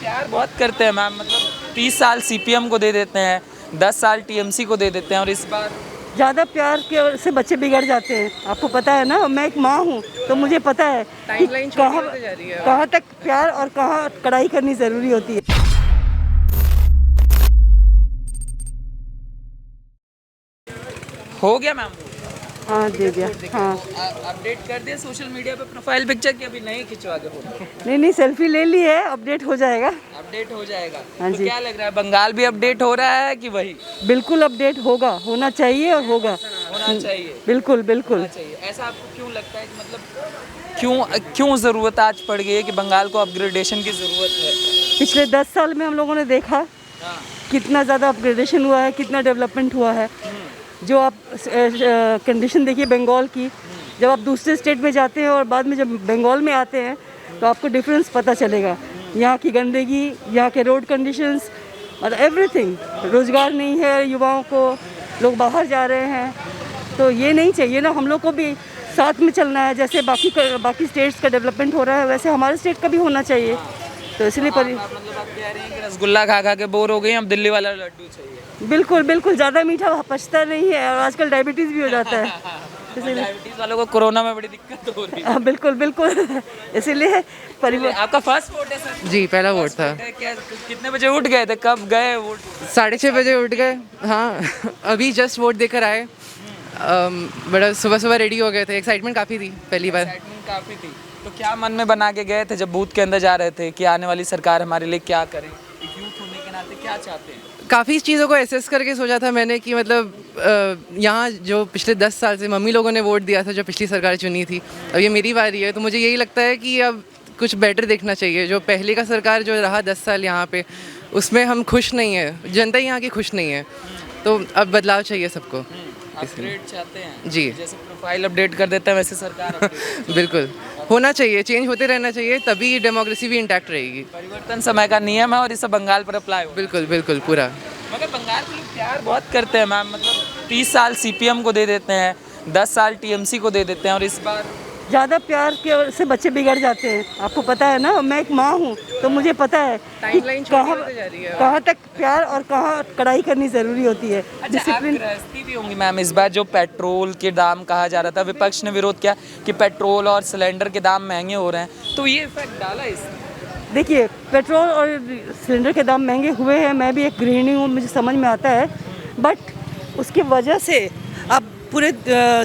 प्यार बहुत करते हैं मैम, मतलब 30 साल सीपीएम को दे देते हैं, 10 साल टीएमसी को दे देते हैं और इस बार ज़्यादा प्यार के वजह से बच्चे बिगड़ जाते हैं। आपको पता है ना, मैं एक माँ हूँ तो मुझे पता है कि कहाँ तक प्यार और कहाँ कड़ाई करनी ज़रूरी होती है। हो गया मैम। हाँ दे दिया। हाँ अपडेट कर दिया सोशल मीडिया पे प्रोफाइल पिक्चर की, अभी नहीं खिंचवा के फोटो? नहीं सेल्फी ले ली है, अपडेट हो जाएगा। अपडेट हो जाएगा। हाँ तो जी। क्या लग रहा है, बंगाल भी अपडेट हो रहा है कि वही बिल्कुल अपडेट होगा, होना चाहिए और होगा। होना चाहिए? बिल्कुल बिल्कुल। होना चाहिए। ऐसा आपको क्यों लगता है कि मतलब क्यों ज़रूरत आज पड़ गई है कि बंगाल को अपग्रेडेशन की ज़रूरत है? पिछले 10 साल में हम लोगों ने देखा हाँ। कितना ज़्यादा अपग्रेडेशन हुआ है, कितना डेवलपमेंट हुआ है। जो आप कंडीशन देखिए बंगाल की, जब आप दूसरे स्टेट में जाते हैं और बाद में जब बंगाल में आते हैं तो आपको डिफरेंस पता चलेगा। यहाँ की गंदगी, यहाँ के रोड कंडीशंस और एवरीथिंग। रोज़गार नहीं है युवाओं को, लोग बाहर जा रहे हैं। तो ये नहीं चाहिए ना, हम लोग को भी साथ में चलना है। जैसे बाकी स्टेट्स का डेवलपमेंट हो रहा है वैसे हमारे स्टेट का भी होना चाहिए। तो इसलिए मतलब आप कह रहे हैं कि रसगुल्ला खा खा के बोर हो गई, अब दिल्ली वाला लड्डू चाहिए? बिल्कुल बिल्कुल, ज़्यादा मीठा पचता नहीं है और आजकल डायबिटीज़ भी हो जाता है। इसीलिए डायबिटीज वालों को कोरोना में बड़ी दिक्कत हो रही है। हाँ बिल्कुल बिल्कुल। इसीलिए आपका फर्स्ट वोट है सर? जी पहला वोट था। क्या कितने बजे उठ गए थे, कब गए वोट? 6:30 बजे उठ गए। हाँ अभी जस्ट वोट देकर आए। बड़ा सुबह रेडी हो गए थे, एक्साइटमेंट काफ़ी थी पहली बार। एक्साइटमेंट काफ़ी थी। तो क्या मन में बना के गए थे जब बूथ के अंदर जा रहे थे कि आने वाली सरकार हमारे लिए क्या करे? एक यूथ होने के नाते क्या चाहते हैं? काफ़ी चीज़ों को एसेस करके सोचा था मैंने कि मतलब यहाँ जो पिछले 10 साल से मम्मी लोगों ने वोट दिया था, जो पिछली सरकार चुनी थी, अब ये मेरी बारी है। तो मुझे यही लगता है कि अब कुछ बेटर देखना चाहिए। जो पहले का सरकार जो रहा 10 साल यहाँ पे, उसमें हम खुश नहीं है, जनता यहाँ की खुश नहीं है। तो अब बदलाव चाहिए सबको। अपग्रेड चाहते हैं जी। जैसे प्रोफाइल अपडेट कर देते हैं वैसे सरकार बिल्कुल होना चाहिए, चेंज होते रहना चाहिए, तभी डेमोक्रेसी भी इंटैक्ट रहेगी। परिवर्तन समय का नियम है और इसे बंगाल पर अप्लाई हो। बिल्कुल बिल्कुल पूरा। मगर बंगाल के लोग प्यार बहुत करते हैं मैम, मतलब 30 साल सीपीएम को दे देते हैं, 10 साल टीएमसी को दे देते हैं और इस बार ज़्यादा प्यार के वजह से बच्चे बिगड़ जाते हैं। आपको पता है ना, मैं एक माँ हूँ तो मुझे पता है कि कहाँ तक प्यार और कहाँ कड़ाई करनी ज़रूरी होती है। डिसिप्लिन गृहस्थी भी होंगी मैम। इस बार जो पेट्रोल के दाम कहा जा रहा था, विपक्ष ने विरोध किया कि पेट्रोल और सिलेंडर के दाम महंगे हो रहे हैं, तो ये इफेक्ट डाला इसने? देखिए, पेट्रोल और सिलेंडर के दाम महंगे हुए हैं। मैं भी एक गृहिणी हूँ, मुझे समझ में आता है। बट उसकी वजह से आप पूरे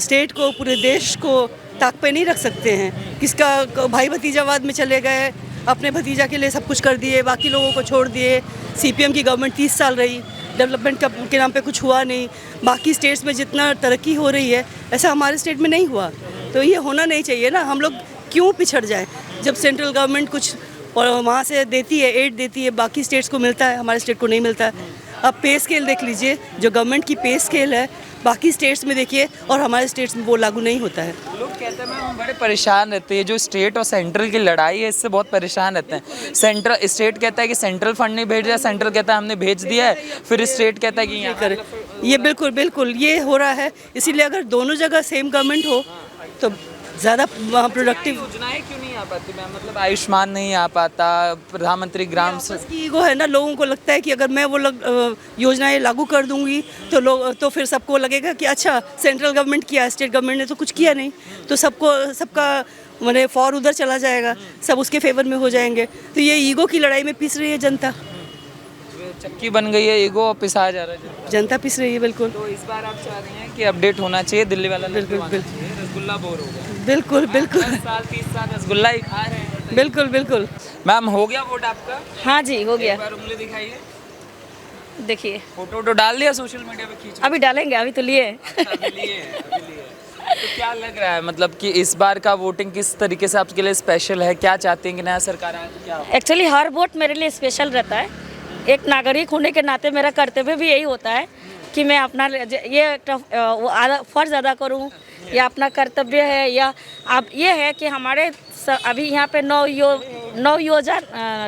स्टेट को, पूरे देश को ताक पे नहीं रख सकते हैं। किसका भाई भतीजावाद में चले गए, अपने भतीजा के लिए सब कुछ कर दिए, बाकी लोगों को छोड़ दिए। सीपीएम की गवर्नमेंट 30 साल रही, डेवलपमेंट के नाम पे कुछ हुआ नहीं। बाकी स्टेट्स में जितना तरक्की हो रही है ऐसा हमारे स्टेट में नहीं हुआ। तो ये होना नहीं चाहिए ना। हम लोग क्यों पिछड़ जाएं जब सेंट्रल गवर्नमेंट कुछ और वहाँ से देती है, एड देती है, बाकी स्टेट्स को मिलता है, हमारे स्टेट को नहीं मिलता है। अब पे स्केल देख लीजिए, जो गवर्नमेंट की पे स्केल है बाकी स्टेट्स में देखिए और हमारे स्टेट्स में वो लागू नहीं होता है। लोग कहते हैं मैम हम बड़े परेशान रहते हैं, जो स्टेट और सेंट्रल की लड़ाई है इससे बहुत परेशान रहते हैं। सेंट्रल स्टेट कहता है कि सेंट्रल फंड नहीं भेज रहा, सेंट्रल कहता है हमने भेज दिया है, फिर स्टेट कहता है कि यहाँ करें। ये बिल्कुल बिल्कुल ये हो रहा है। इसीलिए अगर दोनों जगह सेम गवर्नमेंट हो तो ज़्यादा प्रोडक्टिव। योजनाएं क्यों नहीं आ पाती मैम? मतलब आयुष्मान नहीं आ पाता, प्रधानमंत्री ग्राम की ईगो है ना। लोगों को लगता है कि अगर मैं वो योजनाएं लागू कर दूंगी तो फिर सबको लगेगा कि अच्छा सेंट्रल गवर्नमेंट किया, स्टेट गवर्नमेंट ने तो कुछ किया नहीं, तो सबका मैंने फॉर उधर चला जाएगा, सब उसके फेवर में हो जाएंगे। तो ये ईगो की लड़ाई में पिस रही है जनता। चक्की बन गई है ईगो और पिसा जा रहा है जनता पिस रही है। बिल्कुल। तो इस बार आप चाह रही हैं कि अपडेट होना चाहिए, दिल्ली वाला रसगुल्ला बोर हो गया। बिल्कुल बिल्कुल। 30 साल रसगुल्ला ही खा रहे हैं। बिल्कुल बिल्कुल। मैम हो गया वोट आपका? हाँ जी हो गया। एक बार उंगली दिखाइए। देखिए फोटो डाल दिया सोशल मीडिया पे खींच? अभी डालेंगे, अभी तो लिए। अभी लिए। तो क्या लग रहा है मतलब कि इस बार का वोटिंग किस तरीके से आपके लिए स्पेशल है? क्या चाहते हैं कि नया सरकार आए तो क्या? एक्चुअली हर वोट मेरे लिए स्पेशल रहता है। एक नागरिक होने के नाते मेरा कर्तव्य भी यही होता है कि मैं अपना ये फ़र्ज़ अदा करूं, या अपना कर्तव्य है, या अब ये है कि हमारे अभी यहाँ पे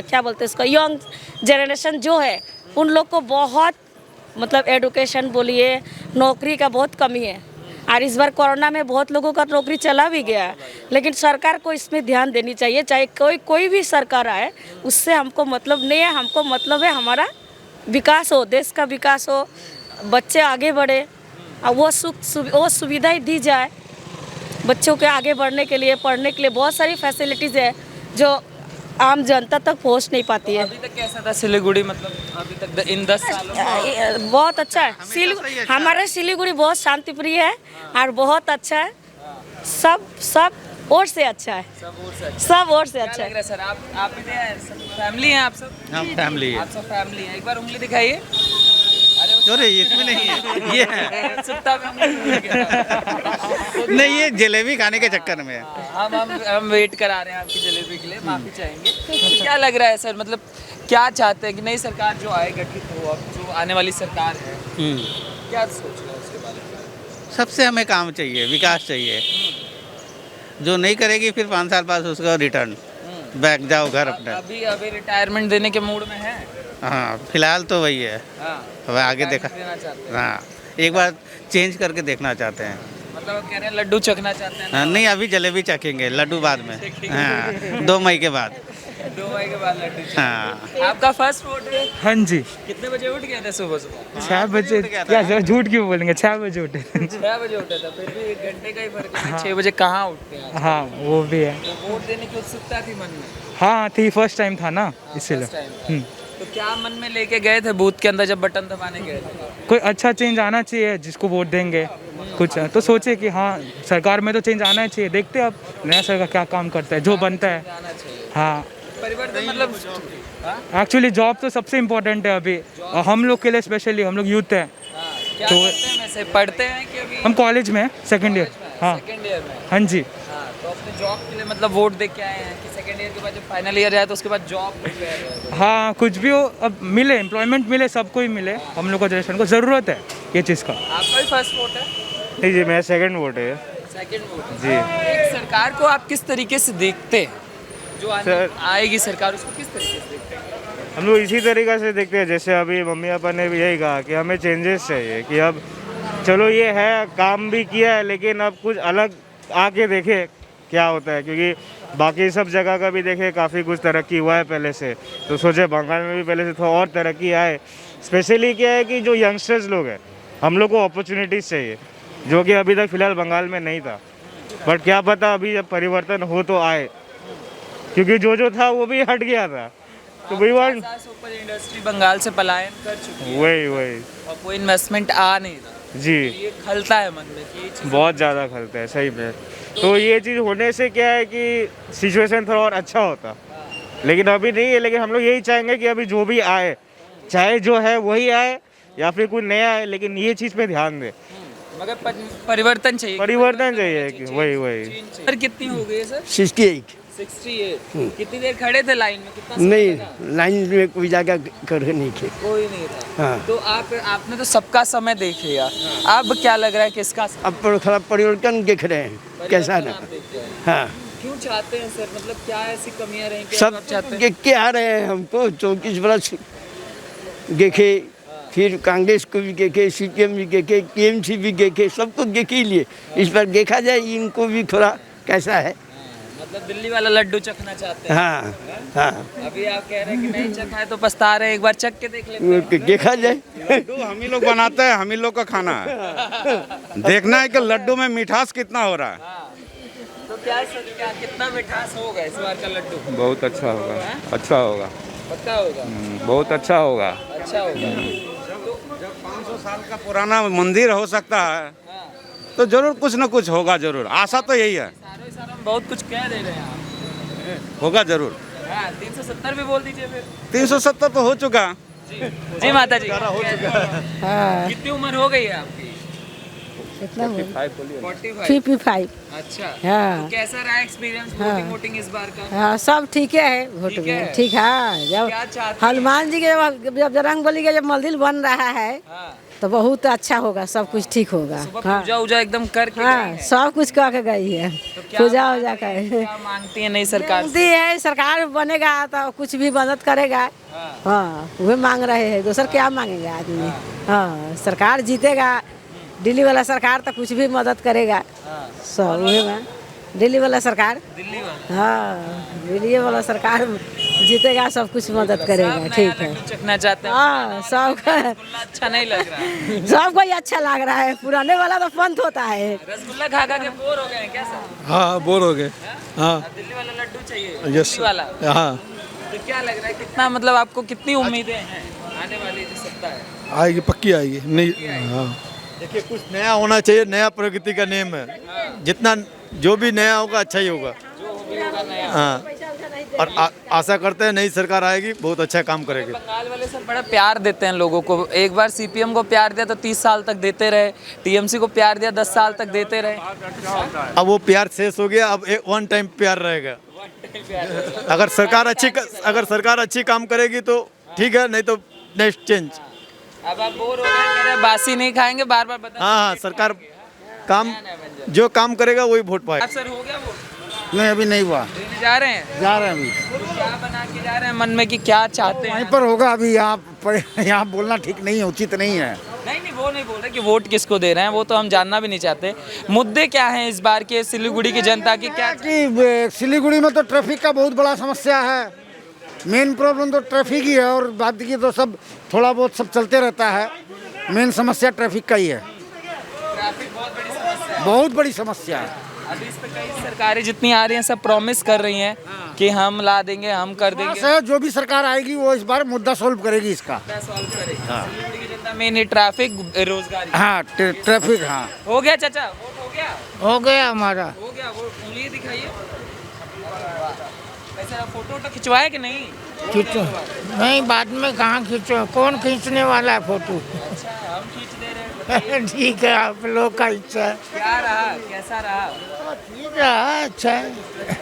क्या बोलते हैं इसको, यंग जनरेशन जो है उन लोग को बहुत मतलब एडुकेशन बोलिए, नौकरी का बहुत कमी है। और इस बार कोरोना में बहुत लोगों का नौकरी चला भी गया है, लेकिन सरकार को इसमें ध्यान देनी चाहिए। चाहे कोई भी सरकार आए, उससे हमको मतलब नहीं है। हमको मतलब है हमारा विकास हो, देश का विकास हो, बच्चे आगे बढ़े और वो सुविधाएं दी जाए बच्चों के आगे बढ़ने के लिए, पढ़ने के लिए। बहुत सारी फैसिलिटीज़ है जो आम जनता तक पहुंच नहीं पाती है। अभी तक कैसा था सिलीगुड़ी, मतलब अभी तक इन 10 सालों में? बहुत अच्छा है हमारा सिलीगुड़ी, बहुत शांतिप्रिय है और बहुत अच्छा है। सब और से अच्छा है, सब और से क्या अच्छा लग रहा है। है सर? आप भी फैमिली हैं? आप सब? हम फैमिली है। आप सब फैमिली हैं। एक बार उंगली दिखाइए। अरे इसमें नहीं है, ये है। सुट्टा में उंगली दिख गया। नहीं, ये जलेबी खाने के चक्कर में है। हम वेट करा रहे हैं आपकी जलेबी के लिए, माफी चाहेंगे। तो क्या लग रहा है सर, मतलब क्या चाहते हैं कि नई सरकार जो आए, गठित हो, अब जो आने वाली सरकार है, क्या सोच रहे हैं उसके बारे में? सबसे हमें काम चाहिए, विकास चाहिए। जो नहीं करेगी फिर 5 साल बाद उसका रिटर्न बैक, जाओ घर अपने। अभी रिटायरमेंट देने के मूड में है? हाँ, फिलहाल तो वही है। हाँ, अब आगे देखा, देना चाहते हैं। हाँ, एक बार चेंज करके देखना चाहते हैं। मतलब वो कह रहे हैं लड्डू चखना चाहते हैं ना? हाँ, नहीं, अभी जलेबी चखेंगे, लड्डू बाद में। हाँ, 2 मई के बाद। 2 मई के बाद लड्डू चखेंगे। हाँ। आपका फर्स्ट वोट है? हाँ जी, कितने बजे उठ गए थे सुबह सुबह? 6 बजे। क्या सर, झूठ क्यों बोलेंगे? 6 बजे उठे थे। 6 बजे उठे थे, फिर भी 1 घंटे का ही फर्क है। 6 बजे कहाँ उठते हैं? हाँ, वो भी है। तो वोट देने की उत्सुकता थी मन में? हाँ थी, फर्स्ट टाइम था ना, इसीलिए। first time था। तो क्या मन में लेके गए थे बूथ के अंदर जब बटन दबाने गए थे? कोई अच्छा चेंज आना चाहिए, जिसको वोट देंगे कुछ तो सोचे कि हाँ सरकार में तो चेंज आना चाहिए। देखते हैं अब नया सरकार क्या काम करता है, जो बनता है। आना चाहिए हाँ, परिवर्तन, मतलब एक्चुअली जॉब तो सबसे इम्पोर्टेंट है अभी, और हम लोग के लिए स्पेशली, हम लोग यूथ हैं। क्या तो- करते हैं वैसे? पढ़ते हैं कि अभी? हम कॉलेज में हैं, सेकेंड ईयर। हाँ सेकंड ईयर में। हाँ जी। हाँ, तो अपने जॉब के लिए मतलब वोट दे के आए हैं कि सेकंड ईयर के बाद जब फाइनल ईयर जाए तो उसके बाद जॉब प्रिपेयर है? हाँ, कुछ भी हो, अब मिले, एम्प्लॉयमेंट मिले, सबको ही मिले। हम लोग को जनरेशन को ज़रूरत है ये चीज़ का। आपका भी फर्स्ट वोट है? नहीं जी, मेरा सेकंड वोट है। सेकंड वोट जी। एक सरकार को आप किस तरीके से देखते हैं, जो आएगी सरकार, उसको किस तरीके से देखते हैं? हम लोग इसी तरीक़े से देखते हैं, जैसे अभी मम्मी पापा ने भी यही कहा कि हमें चेंजेस चाहिए, कि अब चलो ये है, काम भी किया है, लेकिन अब कुछ अलग आके देखे क्या होता है, क्योंकि बाकी सब जगह का भी देखे काफ़ी कुछ तरक्की हुआ है पहले से, तो सोचे बंगाल में भी पहले से थोड़ा और तरक्की आए। स्पेशली क्या है कि जो यंगस्टर्स लोग हैं, हम लोग को अपॉर्चुनिटीज़ चाहिए, जो कि अभी तक फ़िलहाल बंगाल में नहीं था। बट क्या पता अभी जब परिवर्तन हो तो आए, क्योंकि जो था वो भी हट गया था। तो we want, super industry Bengal से पलायन कर चुकी है वही और कोई इन्वेस्टमेंट आ नहीं रहा। जी, ये खलता है मन में कि ये चीज़ बहुत ज़्यादा खलता है सही में। तो ये चीज़ होने से क्या है कि सिचुएशन थोड़ा और अच्छा होता, लेकिन अभी नहीं है। लेकिन हम लोग यही चाहेंगे कि अभी जो भी आए, चाहे जो है वही आए या फिर कोई नया आए, लेकिन ये चीज़ पे ध्यान दे, मगर परिवर्तन चाहिए। परिवर्तन चाहिए कि वही। सर कितनी हो गई है सर? 68। 68। कितनी देर खड़े थे लाइन में? कितना समय नहीं, लगा? लाइन में कोई जगह कर नहीं थे। कोई नहीं था। हाँ। तो आपने तो सबका समय देख लिया, अब क्या लग रहा है किसका अब थोड़ा परिवर्तन देख रहे हैं, कैसा परिवर्तन ना। आप देखते हैं? हाँ, क्यों चाहते हैं सर, मतलब क्या ऐसी कमियां रही कि सब आप चाहते हैं? देख के आ रहे हैं। हमको 24 बरस देखे, फिर कांग्रेस को भी देखे, CPM भी देखे, TMC भी देखे, सबको देख ही लिए। इस बार देखा जाए इनको भी थोड़ा कैसा है। मतलब दिल्ली वाला लड्डू चखना चाहते हैं? हाँ हाँ, अभी आप कह रहे हैं कि नहीं चखा है तो पछता रहे हैं, एक बार चख के देख लेते हैं। देखा जाए। लड्डू हम ही लोग बनाते हैं, हम ही लोग का खाना है। देखना है कि लड्डू में मिठास कितना हो रहा है। हाँ। तो क्या कितना मिठास होगा इस बार का लड्डू? बहुत अच्छा होगा, अच्छा होगा, पक्का होगा? बहुत अच्छा होगा। अच्छा होगा। जब 500 साल का पुराना मंदिर हो सकता है तो जरूर कुछ न कुछ होगा, जरूर आशा तो यही है। सारों में बहुत कुछ कह दे रहे हैं आप। होगा जरूर। हाँ, 370 भी बोल दीजिए फिर। 370 तो हो चुका। जी माता जी, हाँ, कितनी उम्र हो गई है आपकी? कितना हुआ? 45। 55। अच्छा, हाँ। तो कैसा रहा एक्सपीरियंस वोटिंग इस बार का? हाँ, सब ठीक है वोट ठीक है? में। ठीक है, जब क्या चाहते हैं? हनुमान जी के जब बजरंगबली के जब मंदिर बन रहा है हाँ, तो बहुत अच्छा होगा, सब कुछ ठीक होगा। सुबह हाँ, पूजा उजा एकदम करके गई हाँ, हैं? सब कुछ करके गई है, तो क्या पूजा उजा कर। क्या मांगती है नई सरकार मांगती से? है सरकार बनेगा तो कुछ भी मदद करेगा। हाँ, वही मांग रहे हैं, दूसर क्या मांगेगा आदमी। हाँ, सरकार जीतेगा दिल्ली वाला सरकार तो कुछ भी मदद करेगा सब वही में दिल्ली वाला सरकार दिल्ली वाला हाँ दिल्ली वाला सरकार जीतेगा सब कुछ मदद करेगा ठीक है चखना चाहते हैं हाँ सबका रसगुल्ला अच्छा नहीं लग रहा है सबको ही अच्छा लग रहा है पुराने वाला तो बंद होता है रसगुल्ला खा खा के बोर हो गए हैं क्या सर हाँ बोर हो गए हाँ दिल्ली वाला लड्डू चाहिए यस दिल्ली वाला हाँ तो क्या लग रहा है कितना मतलब आपको कितनी उम्मीदें हैं आने वाली जो सत्ता है आएगी पक्की आएगी नहीं हाँ देखिए कुछ नया होना चाहिए नया प्रगति का नियम है जितना जो भी नया होगा अच्छा ही होगा हाँ और आशा करते हैं नई सरकार आएगी बहुत अच्छा काम करेगी बंगाल वाले सर बड़ा प्यार देते हैं लोगों को एक बार सीपीएम को प्यार दिया तो 30 साल तक देते रहे टीएमसी को प्यार दिया 10 साल तक देते रहे अब वो प्यार शेष हो गया अब वन टाइम प्यार रहेगा अगर सरकार अच्छी काम करेगी तो ठीक है नहीं तो नेक्स्ट चेंज अब आप बोर हो गए कह रहे हैं, बासी नहीं खाएंगे बार बार बता हाँ सरकार काम जो काम करेगा वही वोट पाएगा आप सर हो गया वोट नहीं अभी नहीं हुआ देने जा रहे हैं जा रहे हैं अभी क्या बना के जा रहे हैं मन में कि क्या चाहते हैं वहीं पर होगा अभी यहाँ बोलना ठीक नहीं है उचित नहीं है नहीं वो नहीं बोल रहे कि वोट किसको दे रहे हैं वो तो हम जानना भी नहीं चाहते मुद्दे क्या हैं इस बार के सिलीगुड़ी की जनता की क्या कि सिलीगुड़ी में तो ट्रैफिक का बहुत बड़ा समस्या है मेन प्रॉब्लम तो ट्रैफिक ही है और बाकी तो सब थोड़ा बहुत सब चलते रहता है मेन समस्या ट्रैफिक का ही है ट्रैफिक बहुत बड़ी समस्या है बहुत बड़ी समस्या है अभी इस पे कई सरकारें जितनी आ रही हैं सब प्रॉमिस कर रही हैं कि हम ला देंगे हम कर देंगे सर जो भी सरकार आएगी वो इस बार मुद्दा सोल्व करेगी इसका सॉल्व करेगी सिलीगुड़ी की जनता मेन ट्रैफिक रोजगार हाँ ट्रैफिक हाँ हो गया चाचा वोट हो गया हो गया हमारा हो गया वो उंगली दिखाइए वैसे आप फोटो वोटो खिंचवाए कि नहीं खींचो नहीं बाद में कहाँ खींचो कौन खींचने वाला है फोटो अच्छा हम खींच दे रहे हैं ठीक है आप लोग का इच्छा है क्या रहा कैसा रहा ठीक है अच्छा है